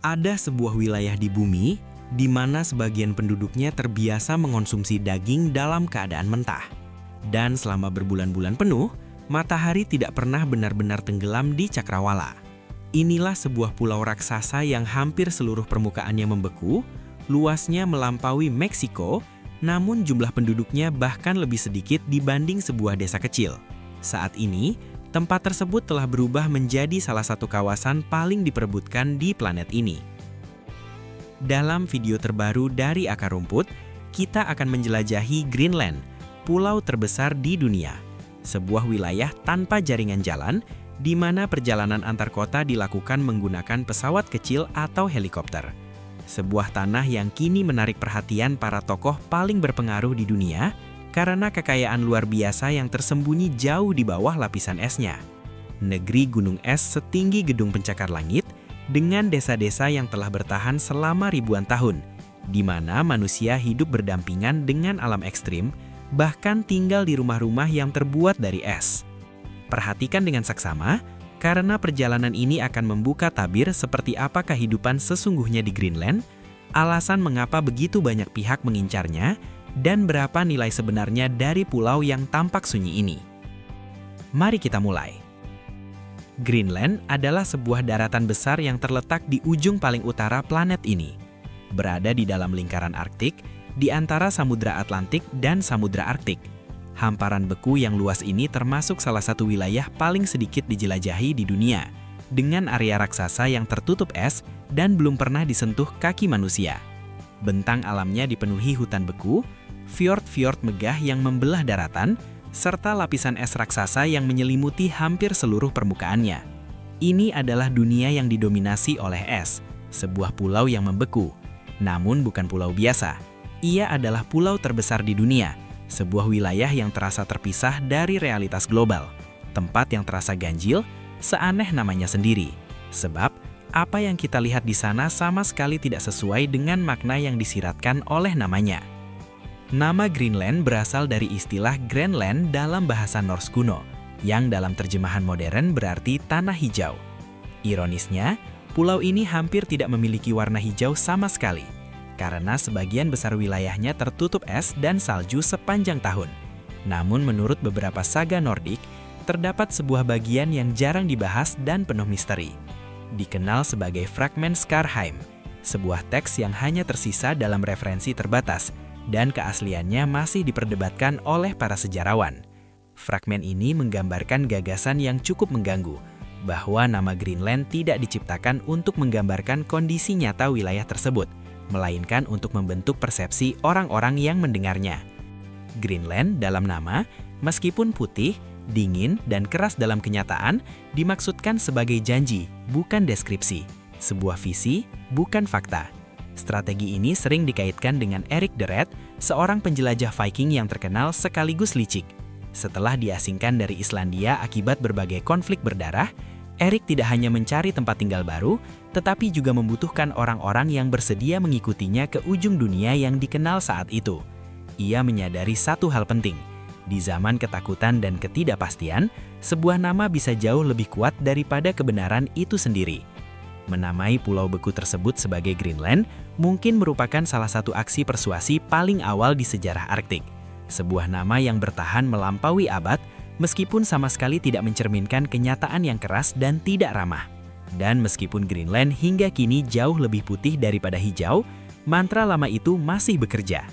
Ada sebuah wilayah di bumi di mana sebagian penduduknya terbiasa mengonsumsi daging dalam keadaan mentah. Dan selama berbulan-bulan penuh, matahari tidak pernah benar-benar tenggelam di cakrawala. Inilah sebuah pulau raksasa yang hampir seluruh permukaannya membeku, luasnya melampaui Meksiko, namun jumlah penduduknya bahkan lebih sedikit dibanding sebuah desa kecil. Saat ini, tempat tersebut telah berubah menjadi salah satu kawasan paling diperebutkan di planet ini. Dalam video terbaru dari Akar Rumput, kita akan menjelajahi Greenland, pulau terbesar di dunia. Sebuah wilayah tanpa jaringan jalan, di mana perjalanan antar kota dilakukan menggunakan pesawat kecil atau helikopter. Sebuah tanah yang kini menarik perhatian para tokoh paling berpengaruh di dunia karena kekayaan luar biasa yang tersembunyi jauh di bawah lapisan esnya. Negeri gunung es setinggi gedung pencakar langit, dengan desa-desa yang telah bertahan selama ribuan tahun, di mana manusia hidup berdampingan dengan alam ekstrim, bahkan tinggal di rumah-rumah yang terbuat dari es. Perhatikan dengan saksama, karena perjalanan ini akan membuka tabir seperti apa kehidupan sesungguhnya di Greenland, alasan mengapa begitu banyak pihak mengincarnya, dan berapa nilai sebenarnya dari pulau yang tampak sunyi ini. Mari kita mulai. Greenland adalah sebuah daratan besar yang terletak di ujung paling utara planet ini. Berada di dalam lingkaran Arktik, di antara Samudra Atlantik dan Samudra Arktik. Hamparan beku yang luas ini termasuk salah satu wilayah paling sedikit dijelajahi di dunia, dengan area raksasa yang tertutup es dan belum pernah disentuh kaki manusia. Bentang alamnya dipenuhi hutan beku, fjord-fjord megah yang membelah daratan, serta lapisan es raksasa yang menyelimuti hampir seluruh permukaannya. Ini adalah dunia yang didominasi oleh es, sebuah pulau yang membeku. Namun bukan pulau biasa. Ia adalah pulau terbesar di dunia, sebuah wilayah yang terasa terpisah dari realitas global, tempat yang terasa ganjil, seaneh namanya sendiri. Sebab, apa yang kita lihat di sana sama sekali tidak sesuai dengan makna yang disiratkan oleh namanya. Nama Greenland berasal dari istilah Greenland dalam bahasa Norse kuno, yang dalam terjemahan modern berarti tanah hijau. Ironisnya, pulau ini hampir tidak memiliki warna hijau sama sekali, karena sebagian besar wilayahnya tertutup es dan salju sepanjang tahun. Namun menurut beberapa saga Nordik, terdapat sebuah bagian yang jarang dibahas dan penuh misteri. Dikenal sebagai fragmen Skarheim, sebuah teks yang hanya tersisa dalam referensi terbatas, dan keasliannya masih diperdebatkan oleh para sejarawan. Fragmen ini menggambarkan gagasan yang cukup mengganggu, bahwa nama Greenland tidak diciptakan untuk menggambarkan kondisi nyata wilayah tersebut, melainkan untuk membentuk persepsi orang-orang yang mendengarnya. Greenland dalam nama, meskipun putih, dingin, dan keras dalam kenyataan, dimaksudkan sebagai janji, bukan deskripsi, sebuah visi, bukan fakta. Strategi ini sering dikaitkan dengan Erik the Red, seorang penjelajah Viking yang terkenal sekaligus licik. Setelah diasingkan dari Islandia akibat berbagai konflik berdarah, Erik tidak hanya mencari tempat tinggal baru, tetapi juga membutuhkan orang-orang yang bersedia mengikutinya ke ujung dunia yang dikenal saat itu. Ia menyadari satu hal penting. Di zaman ketakutan dan ketidakpastian, sebuah nama bisa jauh lebih kuat daripada kebenaran itu sendiri. Menamai pulau beku tersebut sebagai Greenland mungkin merupakan salah satu aksi persuasi paling awal di sejarah Arktik. Sebuah nama yang bertahan melampaui abad, meskipun sama sekali tidak mencerminkan kenyataan yang keras dan tidak ramah. Dan meskipun Greenland hingga kini jauh lebih putih daripada hijau, mantra lama itu masih bekerja.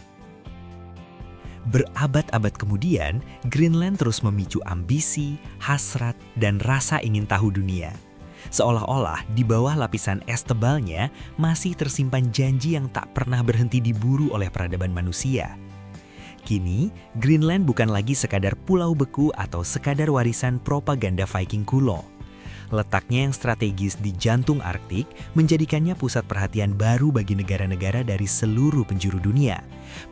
Berabad-abad kemudian, Greenland terus memicu ambisi, hasrat, dan rasa ingin tahu dunia. Seolah-olah di bawah lapisan es tebalnya masih tersimpan janji yang tak pernah berhenti diburu oleh peradaban manusia. Kini, Greenland bukan lagi sekadar pulau beku atau sekadar warisan propaganda Viking kuno. Letaknya yang strategis di jantung Arktik menjadikannya pusat perhatian baru bagi negara-negara dari seluruh penjuru dunia.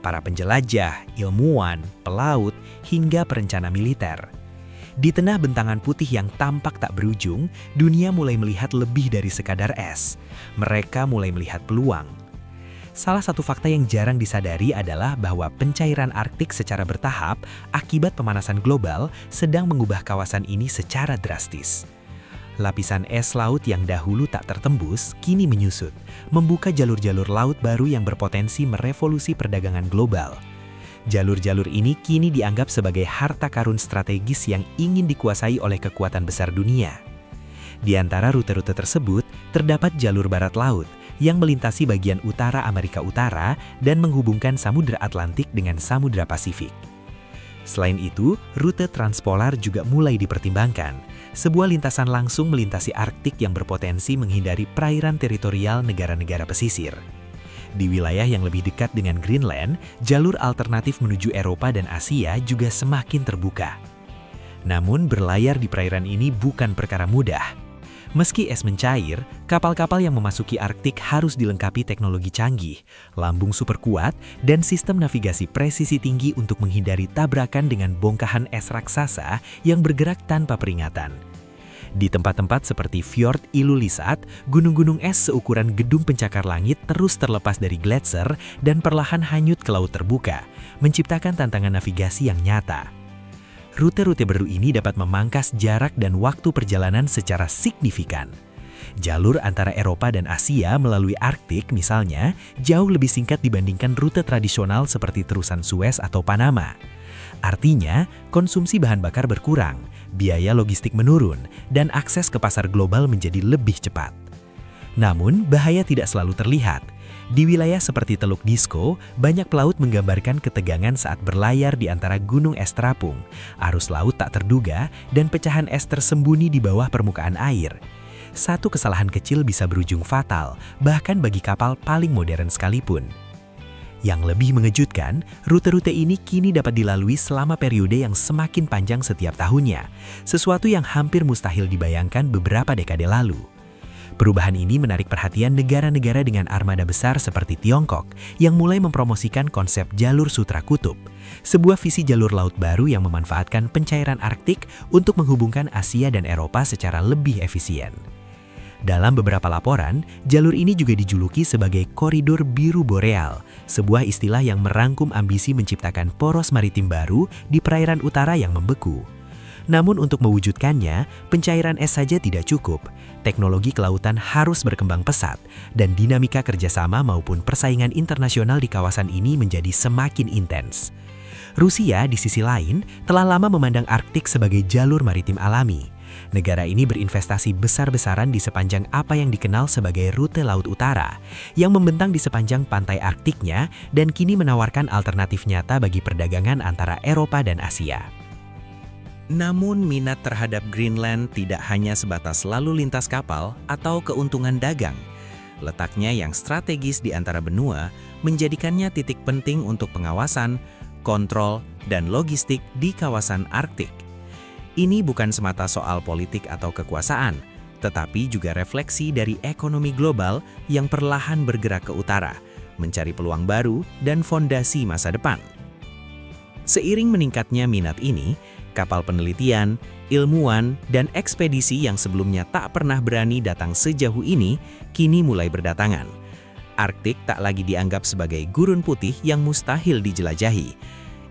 Para penjelajah, ilmuwan, pelaut, hingga perencana militer. Di tengah bentangan putih yang tampak tak berujung, dunia mulai melihat lebih dari sekadar es. Mereka mulai melihat peluang. Salah satu fakta yang jarang disadari adalah bahwa pencairan Arktik secara bertahap akibat pemanasan global sedang mengubah kawasan ini secara drastis. lapisan es laut yang dahulu tak tertembus kini menyusut, membuka jalur-jalur laut baru yang berpotensi merevolusi perdagangan global. Jalur-jalur ini kini dianggap sebagai harta karun strategis yang ingin dikuasai oleh kekuatan besar dunia. Di antara rute-rute tersebut, terdapat jalur barat laut yang melintasi bagian utara Amerika Utara dan menghubungkan Samudra Atlantik dengan Samudra Pasifik. Selain itu, rute transpolar juga mulai dipertimbangkan, sebuah lintasan langsung melintasi Arktik yang berpotensi menghindari perairan teritorial negara-negara pesisir. Di wilayah yang lebih dekat dengan Greenland, jalur alternatif menuju Eropa dan Asia juga semakin terbuka. Namun, berlayar di perairan ini bukan perkara mudah. Meski es mencair, kapal-kapal yang memasuki Arktik harus dilengkapi teknologi canggih, lambung super kuat, dan sistem navigasi presisi tinggi untuk menghindari tabrakan dengan bongkahan es raksasa yang bergerak tanpa peringatan. Di tempat-tempat seperti Fjord Ilulissat, gunung-gunung es seukuran gedung pencakar langit terus terlepas dari gletser dan perlahan hanyut ke laut terbuka, menciptakan tantangan navigasi yang nyata. Rute-rute baru ini dapat memangkas jarak dan waktu perjalanan secara signifikan. Jalur antara Eropa dan Asia melalui Arktik misalnya jauh lebih singkat dibandingkan rute tradisional seperti terusan Suez atau Panama. Artinya, konsumsi bahan bakar berkurang, biaya logistik menurun, dan akses ke pasar global menjadi lebih cepat. Namun, bahaya tidak selalu terlihat. Di wilayah seperti Teluk Disko, banyak pelaut menggambarkan ketegangan saat berlayar di antara gunung es terapung, arus laut tak terduga, dan pecahan es tersembunyi di bawah permukaan air. Satu kesalahan kecil bisa berujung fatal, bahkan bagi kapal paling modern sekalipun. Yang lebih mengejutkan, rute-rute ini kini dapat dilalui selama periode yang semakin panjang setiap tahunnya, sesuatu yang hampir mustahil dibayangkan beberapa dekade lalu. Perubahan ini menarik perhatian negara-negara dengan armada besar seperti Tiongkok yang mulai mempromosikan konsep jalur sutra kutub, sebuah visi jalur laut baru yang memanfaatkan pencairan Arktik untuk menghubungkan Asia dan Eropa secara lebih efisien. Dalam beberapa laporan, jalur ini juga dijuluki sebagai Koridor Biru Boreal, sebuah istilah yang merangkum ambisi menciptakan poros maritim baru di perairan utara yang membeku. Namun untuk mewujudkannya, pencairan es saja tidak cukup. Teknologi kelautan harus berkembang pesat, dan dinamika kerjasama maupun persaingan internasional di kawasan ini menjadi semakin intens. Rusia, di sisi lain, telah lama memandang Arktik sebagai jalur maritim alami. Negara ini berinvestasi besar-besaran di sepanjang apa yang dikenal sebagai rute Laut Utara, yang membentang di sepanjang pantai Arktiknya dan kini menawarkan alternatif nyata bagi perdagangan antara Eropa dan Asia. Namun minat terhadap Greenland tidak hanya sebatas lalu lintas kapal atau keuntungan dagang. Letaknya yang strategis di antara benua menjadikannya titik penting untuk pengawasan, kontrol, dan logistik di kawasan Arktik. Ini bukan semata soal politik atau kekuasaan, tetapi juga refleksi dari ekonomi global yang perlahan bergerak ke utara, mencari peluang baru dan fondasi masa depan. Seiring meningkatnya minat ini, kapal penelitian, ilmuwan, dan ekspedisi yang sebelumnya tak pernah berani datang sejauh ini, kini mulai berdatangan. Arktik tak lagi dianggap sebagai gurun putih yang mustahil dijelajahi.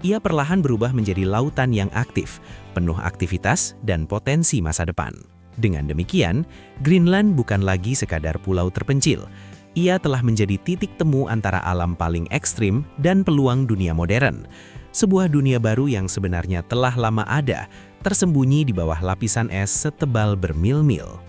Ia perlahan berubah menjadi lautan yang aktif, penuh aktivitas dan potensi masa depan. Dengan demikian, Greenland bukan lagi sekadar pulau terpencil. Ia telah menjadi titik temu antara alam paling ekstrim dan peluang dunia modern. Sebuah dunia baru yang sebenarnya telah lama ada, tersembunyi di bawah lapisan es setebal bermil-mil.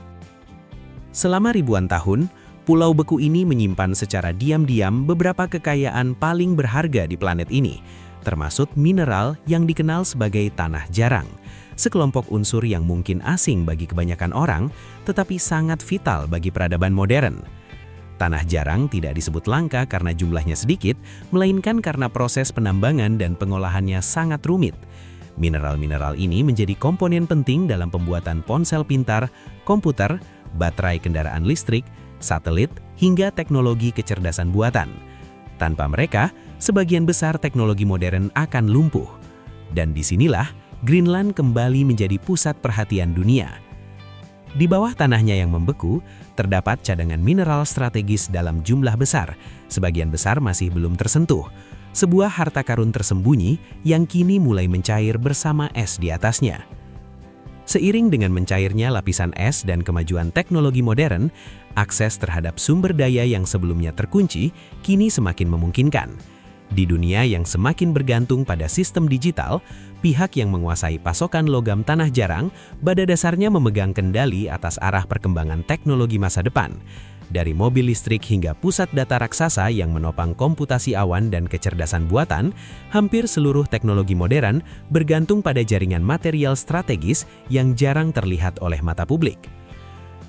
Selama ribuan tahun, pulau beku ini menyimpan secara diam-diam beberapa kekayaan paling berharga di planet ini, termasuk mineral yang dikenal sebagai tanah jarang, sekelompok unsur yang mungkin asing bagi kebanyakan orang, tetapi sangat vital bagi peradaban modern. Tanah jarang tidak disebut langka karena jumlahnya sedikit, melainkan karena proses penambangan dan pengolahannya sangat rumit. Mineral-mineral ini menjadi komponen penting dalam pembuatan ponsel pintar, komputer, baterai kendaraan listrik, satelit, hingga teknologi kecerdasan buatan. Tanpa mereka, sebagian besar teknologi modern akan lumpuh. Dan disinilah Greenland kembali menjadi pusat perhatian dunia. Di bawah tanahnya yang membeku, terdapat cadangan mineral strategis dalam jumlah besar, sebagian besar masih belum tersentuh. Sebuah harta karun tersembunyi yang kini mulai mencair bersama es di atasnya. Seiring dengan mencairnya lapisan es dan kemajuan teknologi modern, akses terhadap sumber daya yang sebelumnya terkunci kini semakin memungkinkan. Di dunia yang semakin bergantung pada sistem digital, pihak yang menguasai pasokan logam tanah jarang pada dasarnya memegang kendali atas arah perkembangan teknologi masa depan. Dari mobil listrik hingga pusat data raksasa yang menopang komputasi awan dan kecerdasan buatan, hampir seluruh teknologi modern bergantung pada jaringan material strategis yang jarang terlihat oleh mata publik.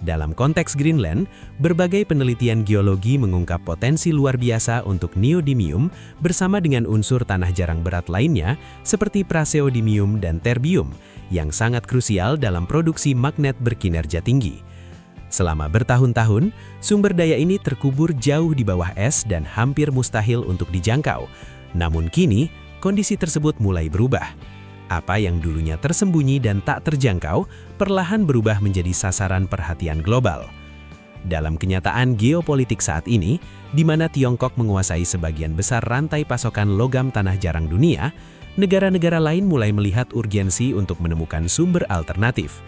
Dalam konteks Greenland, berbagai penelitian geologi mengungkap potensi luar biasa untuk neodymium bersama dengan unsur tanah jarang berat lainnya seperti praseodymium dan terbium yang sangat krusial dalam produksi magnet berkinerja tinggi. Selama bertahun-tahun, sumber daya ini terkubur jauh di bawah es dan hampir mustahil untuk dijangkau. Namun kini, kondisi tersebut mulai berubah. Apa yang dulunya tersembunyi dan tak terjangkau, perlahan berubah menjadi sasaran perhatian global. Dalam kenyataan geopolitik saat ini, di mana Tiongkok menguasai sebagian besar rantai pasokan logam tanah jarang dunia, negara-negara lain mulai melihat urgensi untuk menemukan sumber alternatif.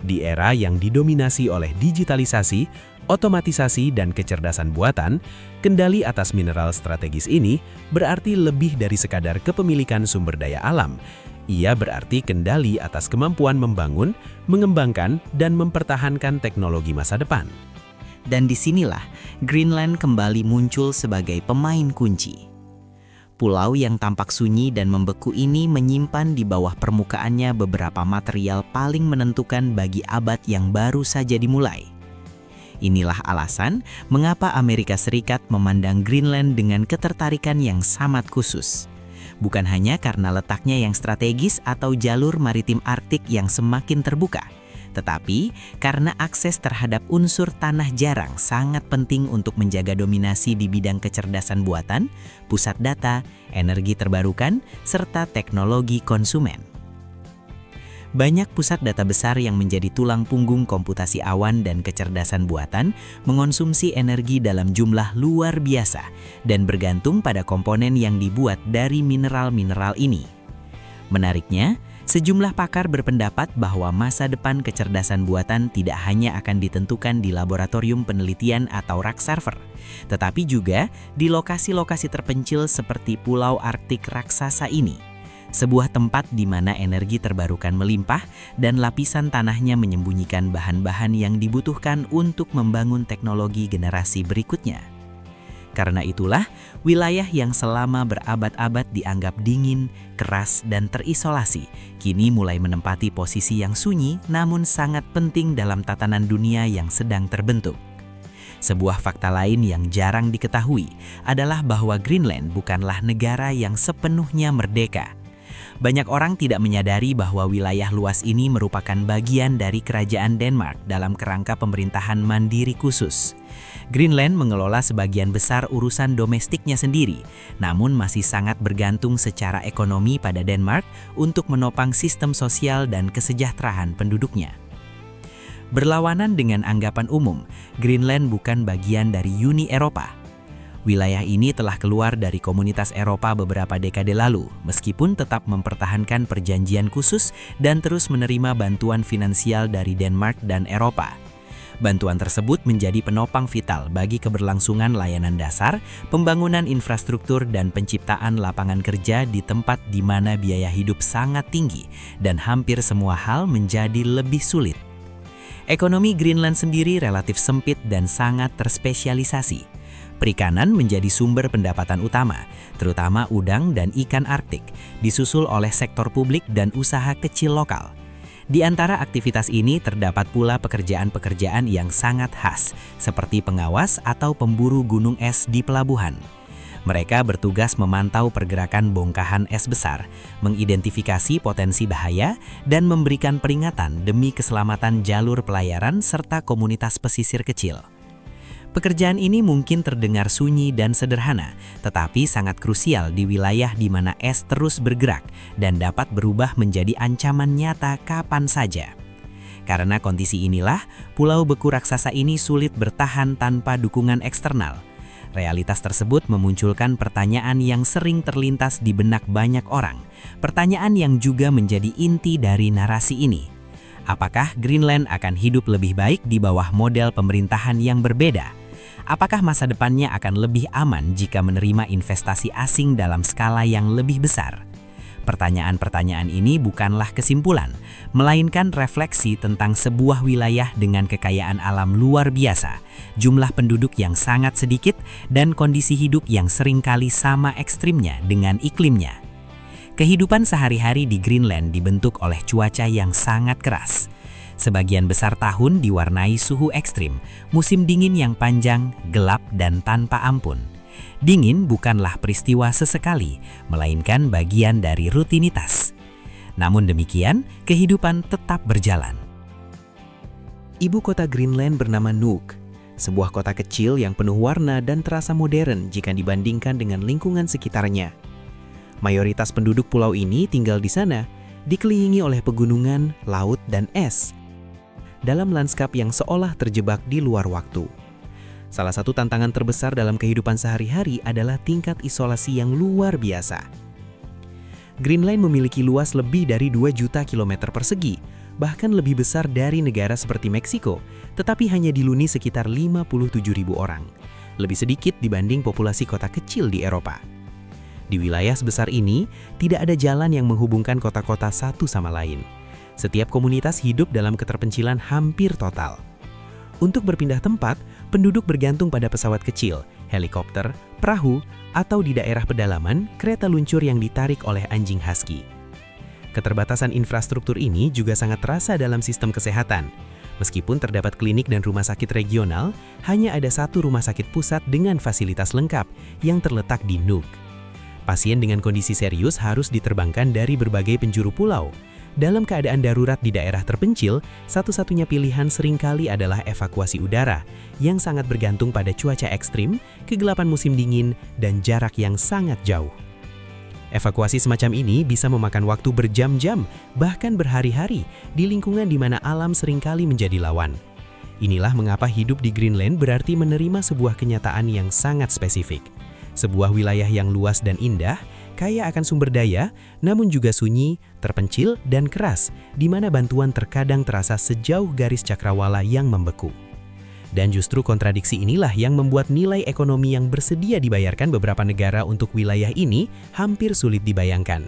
Di era yang didominasi oleh digitalisasi, otomatisasi, dan kecerdasan buatan, kendali atas mineral strategis ini berarti lebih dari sekadar kepemilikan sumber daya alam. Ia berarti kendali atas kemampuan membangun, mengembangkan, dan mempertahankan teknologi masa depan. Dan disinilah Greenland kembali muncul sebagai pemain kunci. Pulau yang tampak sunyi dan membeku ini menyimpan di bawah permukaannya beberapa material paling menentukan bagi abad yang baru saja dimulai. Inilah alasan mengapa Amerika Serikat memandang Greenland dengan ketertarikan yang sangat khusus. Bukan hanya karena letaknya yang strategis atau jalur maritim Arktik yang semakin terbuka, tetapi karena akses terhadap unsur tanah jarang sangat penting untuk menjaga dominasi di bidang kecerdasan buatan, pusat data, energi terbarukan, serta teknologi konsumen. Banyak pusat data besar yang menjadi tulang punggung komputasi awan dan kecerdasan buatan mengonsumsi energi dalam jumlah luar biasa dan bergantung pada komponen yang dibuat dari mineral-mineral ini. Menariknya, sejumlah pakar berpendapat bahwa masa depan kecerdasan buatan tidak hanya akan ditentukan di laboratorium penelitian atau rak server, tetapi juga di lokasi-lokasi terpencil seperti Pulau Arktik raksasa ini. Sebuah tempat di mana energi terbarukan melimpah dan lapisan tanahnya menyembunyikan bahan-bahan yang dibutuhkan untuk membangun teknologi generasi berikutnya. Karena itulah, wilayah yang selama berabad-abad dianggap dingin, keras, dan terisolasi, kini mulai menempati posisi yang sunyi namun sangat penting dalam tatanan dunia yang sedang terbentuk. Sebuah fakta lain yang jarang diketahui adalah bahwa Greenland bukanlah negara yang sepenuhnya merdeka. Banyak orang tidak menyadari bahwa wilayah luas ini merupakan bagian dari kerajaan Denmark dalam kerangka pemerintahan mandiri khusus. Greenland mengelola sebagian besar urusan domestiknya sendiri, namun masih sangat bergantung secara ekonomi pada Denmark untuk menopang sistem sosial dan kesejahteraan penduduknya. Berlawanan dengan anggapan umum, Greenland bukan bagian dari Uni Eropa. Wilayah ini telah keluar dari komunitas Eropa beberapa dekade lalu, meskipun tetap mempertahankan perjanjian khusus dan terus menerima bantuan finansial dari Denmark dan Eropa. Bantuan tersebut menjadi penopang vital bagi keberlangsungan layanan dasar, pembangunan infrastruktur, dan penciptaan lapangan kerja di tempat di mana biaya hidup sangat tinggi dan hampir semua hal menjadi lebih sulit. Ekonomi Greenland sendiri relatif sempit dan sangat terspesialisasi. Perikanan menjadi sumber pendapatan utama, terutama udang dan ikan Arktik, disusul oleh sektor publik dan usaha kecil lokal. Di antara aktivitas ini terdapat pula pekerjaan-pekerjaan yang sangat khas, seperti pengawas atau pemburu gunung es di pelabuhan. Mereka bertugas memantau pergerakan bongkahan es besar, mengidentifikasi potensi bahaya, dan memberikan peringatan demi keselamatan jalur pelayaran serta komunitas pesisir kecil. Pekerjaan ini mungkin terdengar sunyi dan sederhana, tetapi sangat krusial di wilayah di mana es terus bergerak dan dapat berubah menjadi ancaman nyata kapan saja. Karena kondisi inilah, pulau beku raksasa ini sulit bertahan tanpa dukungan eksternal. Realitas tersebut memunculkan pertanyaan yang sering terlintas di benak banyak orang, pertanyaan yang juga menjadi inti dari narasi ini. Apakah Greenland akan hidup lebih baik di bawah model pemerintahan yang berbeda? Apakah masa depannya akan lebih aman jika menerima investasi asing dalam skala yang lebih besar? Pertanyaan-pertanyaan ini bukanlah kesimpulan, melainkan refleksi tentang sebuah wilayah dengan kekayaan alam luar biasa, jumlah penduduk yang sangat sedikit, dan kondisi hidup yang seringkali sama ekstrimnya dengan iklimnya. Kehidupan sehari-hari di Greenland dibentuk oleh cuaca yang sangat keras. Sebagian besar tahun diwarnai suhu ekstrim, musim dingin yang panjang, gelap, dan tanpa ampun. Dingin bukanlah peristiwa sesekali, melainkan bagian dari rutinitas. Namun demikian, kehidupan tetap berjalan. Ibu kota Greenland bernama Nuuk, sebuah kota kecil yang penuh warna dan terasa modern jika dibandingkan dengan lingkungan sekitarnya. Mayoritas penduduk pulau ini tinggal di sana, dikelilingi oleh pegunungan, laut, dan es, dalam lanskap yang seolah terjebak di luar waktu. Salah satu tantangan terbesar dalam kehidupan sehari-hari adalah tingkat isolasi yang luar biasa. Greenland memiliki luas lebih dari 2 juta kilometer persegi, bahkan lebih besar dari negara seperti Meksiko, tetapi hanya diluni sekitar 57.000 orang, lebih sedikit dibanding populasi kota kecil di Eropa. Di wilayah sebesar ini, tidak ada jalan yang menghubungkan kota-kota satu sama lain. Setiap komunitas hidup dalam keterpencilan hampir total. Untuk berpindah tempat, penduduk bergantung pada pesawat kecil, helikopter, perahu, atau di daerah pedalaman, kereta luncur yang ditarik oleh anjing husky. Keterbatasan infrastruktur ini juga sangat terasa dalam sistem kesehatan. Meskipun terdapat klinik dan rumah sakit regional, hanya ada satu rumah sakit pusat dengan fasilitas lengkap yang terletak di Nuuk. Pasien dengan kondisi serius harus diterbangkan dari berbagai penjuru pulau. Dalam keadaan darurat di daerah terpencil, satu-satunya pilihan seringkali adalah evakuasi udara, yang sangat bergantung pada cuaca ekstrim, kegelapan musim dingin, dan jarak yang sangat jauh. Evakuasi semacam ini bisa memakan waktu berjam-jam, bahkan berhari-hari, di lingkungan di mana alam seringkali menjadi lawan. Inilah mengapa hidup di Greenland berarti menerima sebuah kenyataan yang sangat spesifik. Sebuah wilayah yang luas dan indah, kaya akan sumber daya, namun juga sunyi, terpencil, dan keras, di mana bantuan terkadang terasa sejauh garis cakrawala yang membeku. Dan justru kontradiksi inilah yang membuat nilai ekonomi yang bersedia dibayarkan beberapa negara untuk wilayah ini hampir sulit dibayangkan.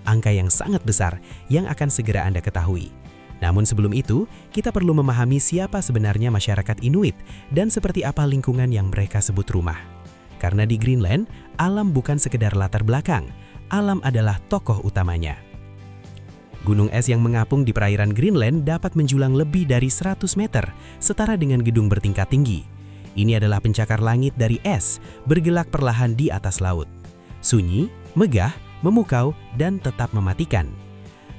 Angka yang sangat besar yang akan segera Anda ketahui. Namun sebelum itu, kita perlu memahami siapa sebenarnya masyarakat Inuit dan seperti apa lingkungan yang mereka sebut rumah. Karena di Greenland, alam bukan sekedar latar belakang, alam adalah tokoh utamanya. Gunung es yang mengapung di perairan Greenland dapat menjulang lebih dari 100 meter, setara dengan gedung bertingkat tinggi. Ini adalah pencakar langit dari es, bergelak perlahan di atas laut. Sunyi, megah, memukau, dan tetap mematikan.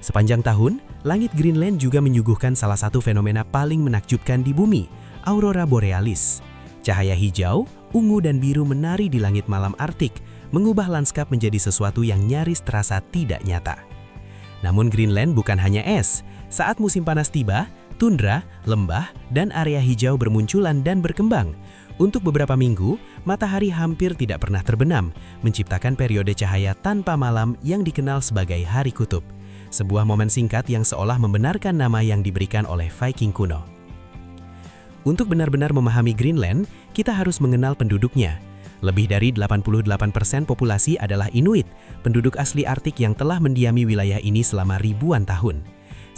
Sepanjang tahun, langit Greenland juga menyuguhkan salah satu fenomena paling menakjubkan di bumi, aurora borealis. Cahaya hijau, ungu dan biru menari di langit malam Arktik, mengubah lanskap menjadi sesuatu yang nyaris terasa tidak nyata. Namun Greenland bukan hanya es. Saat musim panas tiba, tundra, lembah, dan area hijau bermunculan dan berkembang. Untuk beberapa minggu, matahari hampir tidak pernah terbenam, menciptakan periode cahaya tanpa malam yang dikenal sebagai Hari Kutub. Sebuah momen singkat yang seolah membenarkan nama yang diberikan oleh Viking kuno. Untuk benar-benar memahami Greenland, kita harus mengenal penduduknya. Lebih dari 88% populasi adalah Inuit, penduduk asli Arktik yang telah mendiami wilayah ini selama ribuan tahun.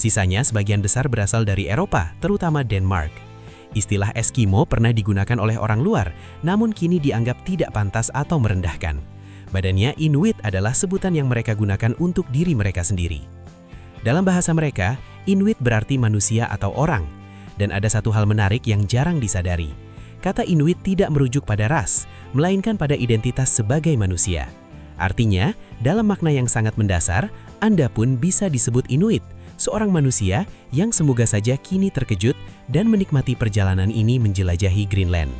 Sisanya sebagian besar berasal dari Eropa, terutama Denmark. Istilah Eskimo pernah digunakan oleh orang luar, namun kini dianggap tidak pantas atau merendahkan. Badannya, Inuit adalah sebutan yang mereka gunakan untuk diri mereka sendiri. Dalam bahasa mereka, Inuit berarti manusia atau orang. Dan ada satu hal menarik yang jarang disadari. Kata Inuit tidak merujuk pada ras, melainkan pada identitas sebagai manusia. Artinya, dalam makna yang sangat mendasar, Anda pun bisa disebut Inuit, seorang manusia yang semoga saja kini terkejut dan menikmati perjalanan ini menjelajahi Greenland.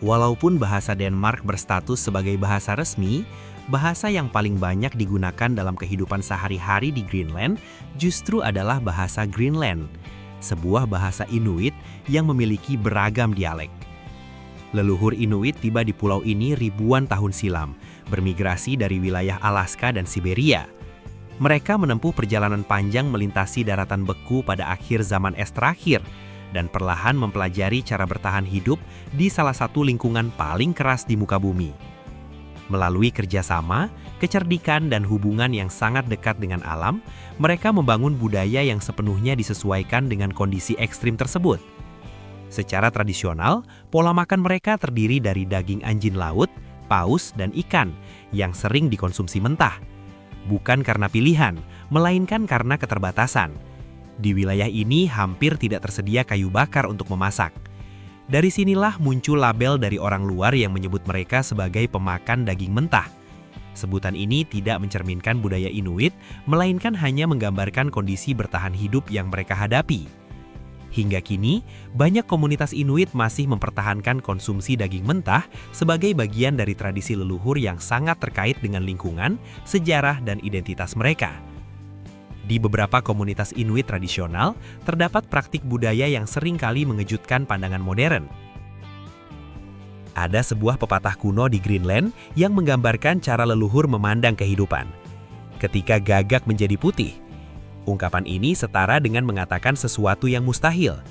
Walaupun bahasa Denmark berstatus sebagai bahasa resmi, bahasa yang paling banyak digunakan dalam kehidupan sehari-hari di Greenland justru adalah bahasa Greenland, sebuah bahasa Inuit yang memiliki beragam dialek. Leluhur Inuit tiba di pulau ini ribuan tahun silam, bermigrasi dari wilayah Alaska dan Siberia. Mereka menempuh perjalanan panjang melintasi daratan beku pada akhir zaman es terakhir dan perlahan mempelajari cara bertahan hidup di salah satu lingkungan paling keras di muka bumi. Melalui kerjasama, kecerdikan, dan hubungan yang sangat dekat dengan alam, mereka membangun budaya yang sepenuhnya disesuaikan dengan kondisi ekstrim tersebut. Secara tradisional, pola makan mereka terdiri dari daging anjing laut, paus, dan ikan yang sering dikonsumsi mentah. Bukan karena pilihan, melainkan karena keterbatasan. Di wilayah ini hampir tidak tersedia kayu bakar untuk memasak. Dari sinilah muncul label dari orang luar yang menyebut mereka sebagai pemakan daging mentah. Sebutan ini tidak mencerminkan budaya Inuit, melainkan hanya menggambarkan kondisi bertahan hidup yang mereka hadapi. Hingga kini, banyak komunitas Inuit masih mempertahankan konsumsi daging mentah sebagai bagian dari tradisi leluhur yang sangat terkait dengan lingkungan, sejarah, dan identitas mereka. Di beberapa komunitas Inuit tradisional, terdapat praktik budaya yang seringkali mengejutkan pandangan modern. Ada sebuah pepatah kuno di Greenland yang menggambarkan cara leluhur memandang kehidupan. Ketika gagak menjadi putih, ungkapan ini setara dengan mengatakan sesuatu yang mustahil.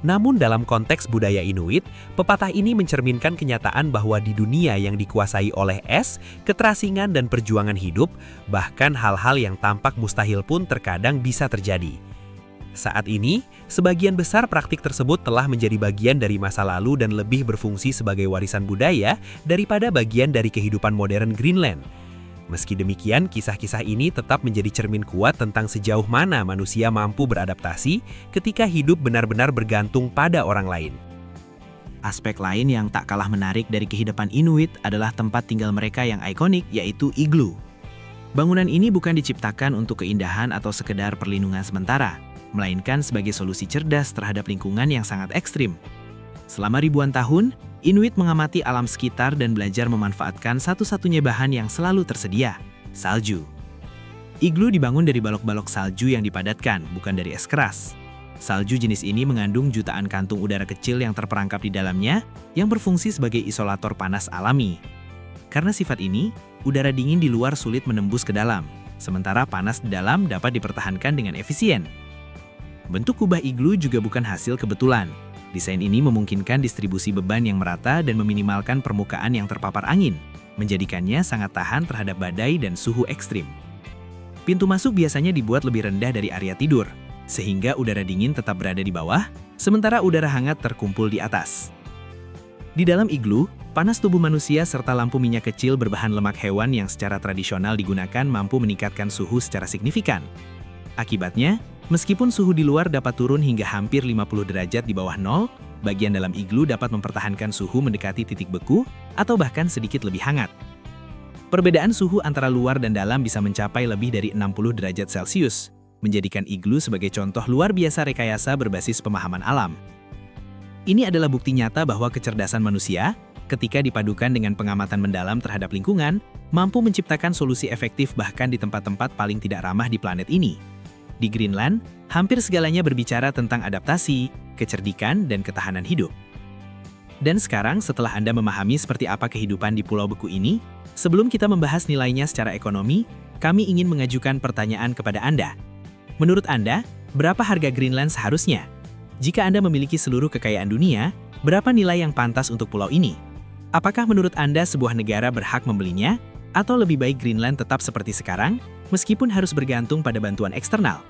Namun dalam konteks budaya Inuit, pepatah ini mencerminkan kenyataan bahwa di dunia yang dikuasai oleh es, keterasingan dan perjuangan hidup, bahkan hal-hal yang tampak mustahil pun terkadang bisa terjadi. Saat ini, sebagian besar praktik tersebut telah menjadi bagian dari masa lalu dan lebih berfungsi sebagai warisan budaya daripada bagian dari kehidupan modern Greenland. Meski demikian, kisah-kisah ini tetap menjadi cermin kuat tentang sejauh mana manusia mampu beradaptasi ketika hidup benar-benar bergantung pada orang lain. Aspek lain yang tak kalah menarik dari kehidupan Inuit adalah tempat tinggal mereka yang ikonik, yaitu igloo. Bangunan ini bukan diciptakan untuk keindahan atau sekedar perlindungan sementara, melainkan sebagai solusi cerdas terhadap lingkungan yang sangat ekstrim. Selama ribuan tahun, Inuit mengamati alam sekitar dan belajar memanfaatkan satu-satunya bahan yang selalu tersedia, salju. Igloo dibangun dari balok-balok salju yang dipadatkan, bukan dari es keras. Salju jenis ini mengandung jutaan kantung udara kecil yang terperangkap di dalamnya, yang berfungsi sebagai isolator panas alami. Karena sifat ini, udara dingin di luar sulit menembus ke dalam, sementara panas di dalam dapat dipertahankan dengan efisien. Bentuk kubah igloo juga bukan hasil kebetulan. Desain ini memungkinkan distribusi beban yang merata dan meminimalkan permukaan yang terpapar angin, menjadikannya sangat tahan terhadap badai dan suhu ekstrim. Pintu masuk biasanya dibuat lebih rendah dari area tidur, sehingga udara dingin tetap berada di bawah, sementara udara hangat terkumpul di atas. Di dalam igloo, panas tubuh manusia serta lampu minyak kecil berbahan lemak hewan yang secara tradisional digunakan mampu meningkatkan suhu secara signifikan. Akibatnya, meskipun suhu di luar dapat turun hingga hampir 50 derajat di bawah nol, bagian dalam igloo dapat mempertahankan suhu mendekati titik beku atau bahkan sedikit lebih hangat. Perbedaan suhu antara luar dan dalam bisa mencapai lebih dari 60 derajat Celcius, menjadikan igloo sebagai contoh luar biasa rekayasa berbasis pemahaman alam. Ini adalah bukti nyata bahwa kecerdasan manusia, ketika dipadukan dengan pengamatan mendalam terhadap lingkungan, mampu menciptakan solusi efektif bahkan di tempat-tempat paling tidak ramah di planet ini. Di Greenland, hampir segalanya berbicara tentang adaptasi, kecerdikan, dan ketahanan hidup. Dan sekarang, setelah Anda memahami seperti apa kehidupan di Pulau Beku ini, sebelum kita membahas nilainya secara ekonomi, kami ingin mengajukan pertanyaan kepada Anda. Menurut Anda, berapa harga Greenland seharusnya? Jika Anda memiliki seluruh kekayaan dunia, berapa nilai yang pantas untuk pulau ini? Apakah menurut Anda sebuah negara berhak membelinya? Atau lebih baik Greenland tetap seperti sekarang, meskipun harus bergantung pada bantuan eksternal?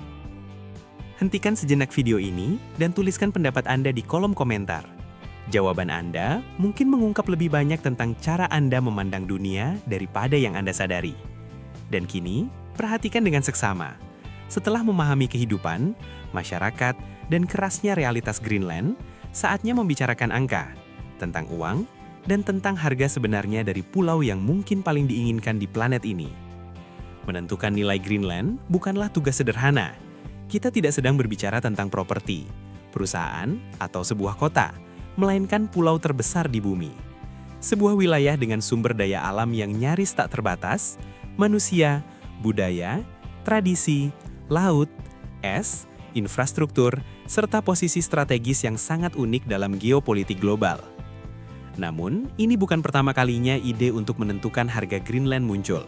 Hentikan sejenak video ini dan tuliskan pendapat Anda di kolom komentar. Jawaban Anda mungkin mengungkap lebih banyak tentang cara Anda memandang dunia daripada yang Anda sadari. Dan kini, perhatikan dengan seksama. Setelah memahami kehidupan, masyarakat, dan kerasnya realitas Greenland, saatnya membicarakan angka, tentang uang, dan tentang harga sebenarnya dari pulau yang mungkin paling diinginkan di planet ini. Menentukan nilai Greenland bukanlah tugas sederhana. Kita tidak sedang berbicara tentang properti, perusahaan, atau sebuah kota, melainkan pulau terbesar di bumi. Sebuah wilayah dengan sumber daya alam yang nyaris tak terbatas, manusia, budaya, tradisi, laut, es, infrastruktur, serta posisi strategis yang sangat unik dalam geopolitik global. Namun, ini bukan pertama kalinya ide untuk menentukan harga Greenland muncul.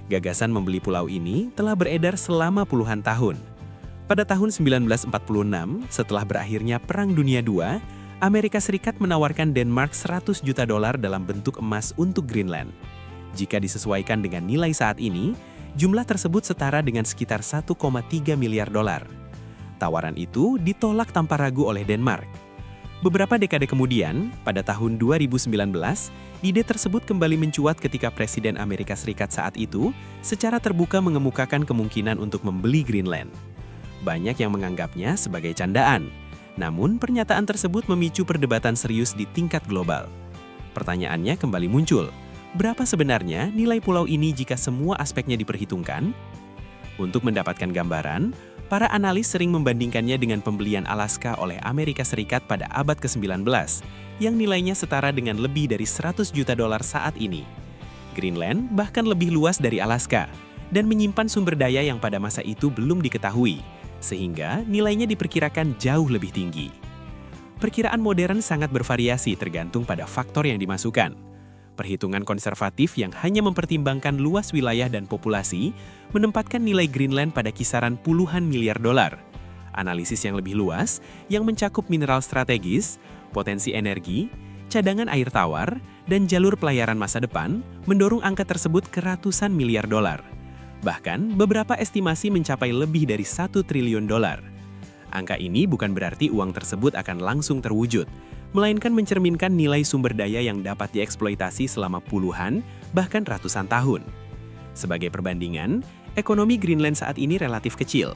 Gagasan membeli pulau ini telah beredar selama puluhan tahun. Pada tahun 1946, setelah berakhirnya Perang Dunia II, Amerika Serikat menawarkan Denmark $100 juta dalam bentuk emas untuk Greenland. Jika disesuaikan dengan nilai saat ini, jumlah tersebut setara dengan sekitar $1,3 miliar. Tawaran itu ditolak tanpa ragu oleh Denmark. Beberapa dekade kemudian, pada tahun 2019, ide tersebut kembali mencuat ketika Presiden Amerika Serikat saat itu secara terbuka mengemukakan kemungkinan untuk membeli Greenland. Banyak yang menganggapnya sebagai candaan, namun pernyataan tersebut memicu perdebatan serius di tingkat global. Pertanyaannya kembali muncul, berapa sebenarnya nilai pulau ini jika semua aspeknya diperhitungkan? Untuk mendapatkan gambaran, para analis sering membandingkannya dengan pembelian Alaska oleh Amerika Serikat pada abad ke-19, yang nilainya setara dengan lebih dari $100 juta saat ini. Greenland bahkan lebih luas dari Alaska, dan menyimpan sumber daya yang pada masa itu belum diketahui, sehingga nilainya diperkirakan jauh lebih tinggi. Perkiraan modern sangat bervariasi tergantung pada faktor yang dimasukkan. Perhitungan konservatif yang hanya mempertimbangkan luas wilayah dan populasi menempatkan nilai Greenland pada kisaran puluhan miliar dolar. Analisis yang lebih luas, yang mencakup mineral strategis, potensi energi, cadangan air tawar, dan jalur pelayaran masa depan, mendorong angka tersebut ke ratusan miliar dolar. Bahkan, beberapa estimasi mencapai lebih dari $1 triliun. Angka ini bukan berarti uang tersebut akan langsung terwujud, melainkan mencerminkan nilai sumber daya yang dapat dieksploitasi selama puluhan, bahkan ratusan tahun. Sebagai perbandingan, ekonomi Greenland saat ini relatif kecil.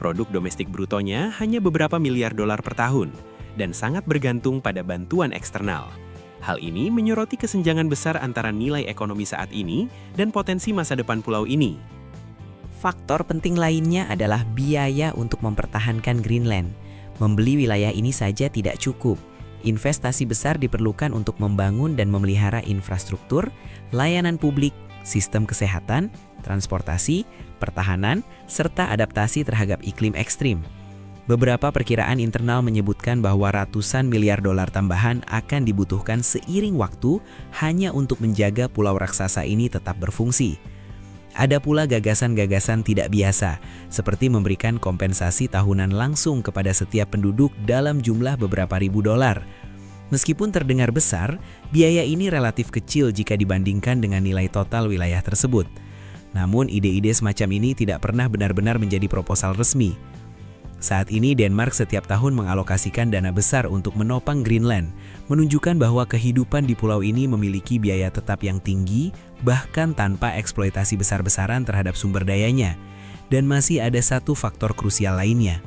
Produk domestik brutonya hanya beberapa miliar dolar per tahun, dan sangat bergantung pada bantuan eksternal. Hal ini menyoroti kesenjangan besar antara nilai ekonomi saat ini dan potensi masa depan pulau ini. Faktor penting lainnya adalah biaya untuk mempertahankan Greenland. Membeli wilayah ini saja tidak cukup. Investasi besar diperlukan untuk membangun dan memelihara infrastruktur, layanan publik, sistem kesehatan, transportasi, pertahanan, serta adaptasi terhadap iklim ekstrim. Beberapa perkiraan internal menyebutkan bahwa ratusan miliar dolar tambahan akan dibutuhkan seiring waktu hanya untuk menjaga pulau raksasa ini tetap berfungsi. Ada pula gagasan-gagasan tidak biasa, seperti memberikan kompensasi tahunan langsung kepada setiap penduduk dalam jumlah beberapa ribu dolar. Meskipun terdengar besar, biaya ini relatif kecil jika dibandingkan dengan nilai total wilayah tersebut. Namun ide-ide semacam ini tidak pernah benar-benar menjadi proposal resmi. Saat ini Denmark setiap tahun mengalokasikan dana besar untuk menopang Greenland, menunjukkan bahwa kehidupan di pulau ini memiliki biaya tetap yang tinggi, bahkan tanpa eksploitasi besar-besaran terhadap sumber dayanya. Dan masih ada satu faktor krusial lainnya.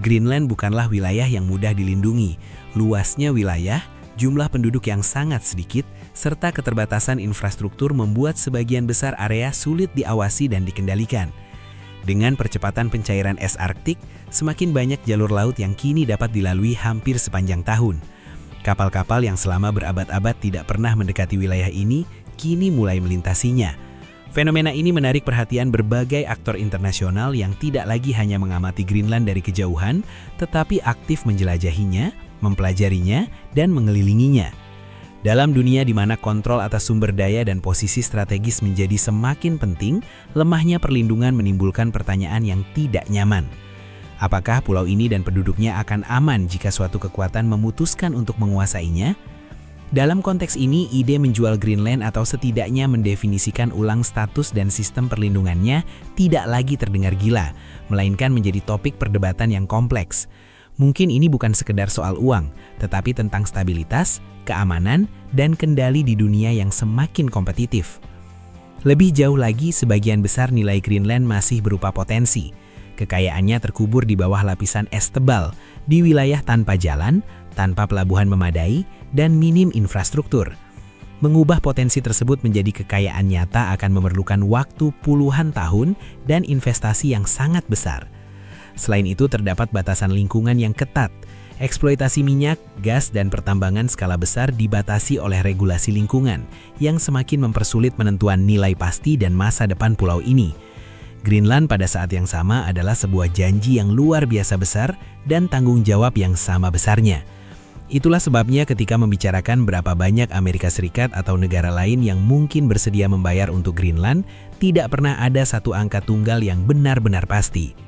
Greenland bukanlah wilayah yang mudah dilindungi. Luasnya wilayah, jumlah penduduk yang sangat sedikit, serta keterbatasan infrastruktur membuat sebagian besar area sulit diawasi dan dikendalikan. Dengan percepatan pencairan es Arktik, semakin banyak jalur laut yang kini dapat dilalui hampir sepanjang tahun. Kapal-kapal yang selama berabad-abad tidak pernah mendekati wilayah ini, kini mulai melintasinya. Fenomena ini menarik perhatian berbagai aktor internasional yang tidak lagi hanya mengamati Greenland dari kejauhan, tetapi aktif menjelajahinya, mempelajarinya, dan mengelilinginya. Dalam dunia di mana kontrol atas sumber daya dan posisi strategis menjadi semakin penting, lemahnya perlindungan menimbulkan pertanyaan yang tidak nyaman. Apakah pulau ini dan penduduknya akan aman jika suatu kekuatan memutuskan untuk menguasainya? Dalam konteks ini, ide menjual Greenland atau setidaknya mendefinisikan ulang status dan sistem perlindungannya tidak lagi terdengar gila, melainkan menjadi topik perdebatan yang kompleks. Mungkin ini bukan sekedar soal uang, tetapi tentang stabilitas, keamanan, dan kendali di dunia yang semakin kompetitif. Lebih jauh lagi, sebagian besar nilai Greenland masih berupa potensi. Kekayaannya terkubur di bawah lapisan es tebal, di wilayah tanpa jalan, tanpa pelabuhan memadai, dan minim infrastruktur. Mengubah potensi tersebut menjadi kekayaan nyata akan memerlukan waktu puluhan tahun dan investasi yang sangat besar. Selain itu, terdapat batasan lingkungan yang ketat. Eksploitasi minyak, gas, dan pertambangan skala besar dibatasi oleh regulasi lingkungan yang semakin mempersulit penentuan nilai pasti dan masa depan pulau ini. Greenland pada saat yang sama adalah sebuah janji yang luar biasa besar dan tanggung jawab yang sama besarnya. Itulah sebabnya ketika membicarakan berapa banyak Amerika Serikat atau negara lain yang mungkin bersedia membayar untuk Greenland, tidak pernah ada satu angka tunggal yang benar-benar pasti.